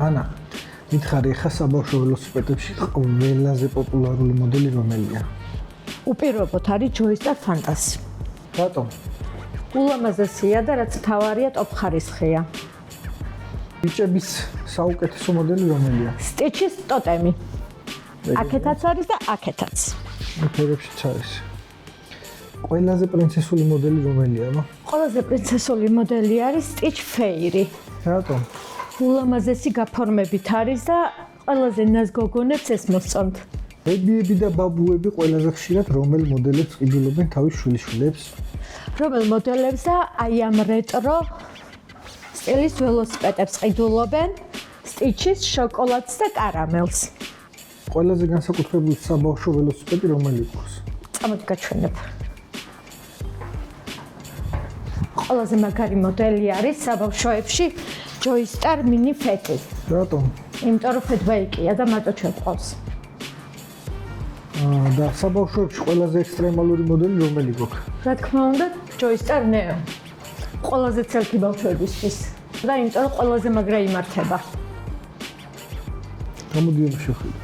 ანა, მითხარი, ხა საბავშვო ველოსიპედებში ყველაზე პოპულარული მოდელი რომელია? უპირობოდ არის Joystar Fantasy. რატომ? ულამაზესია და რაც მთავარია ტოპ ხარისხია. ბიჭების საუკეთესო მოდელი რომელია? Stitch-ის ტოტემი. აქეთაც არის და აქეთაც. ფერებშიც არის. ყველაზე პრინცესული მოდელი რომელია? ყველაზე პრინცესული მოდელი არის Stitch Fairy. რატომ? ულამაზესი გაფორმებით არის და ყველაზე ნაზგოგონებს ეს მოსწონთ. ბებიები და ბაბუები ყველაზე ხშირად რომელ მოდელებს ყიდულობენ თავის შვილიშვილებს? რომელ მოდელებს და აი ამ რეტრო სტილის ველოსიპედებს ყიდულობენ Stitch-ის შოკოლადს და კარამელს. ყველაზე განსაკუთრებული საბავშვო ველოსიპედი რომელი იყოს? წამოდი გაჩვენებ. ყველაზე მაგარი მოდელი არის საბავშვოებში Joystar Mini Fetty. რატომ? იმიტომ რომ ფეტბაიკია და მარტო ჩვენ ყავს. და საბავშვოებში ყველაზე ექსტრემალური მოდელი რომელი გვაქვს? რა თქმა უნდა, Joystar Neo. ყველაზე ცელქი ბავშვებისთვის და იმიტომ რომ ყველაზე მაგრა იმართება. გამოდი შევხედოთ.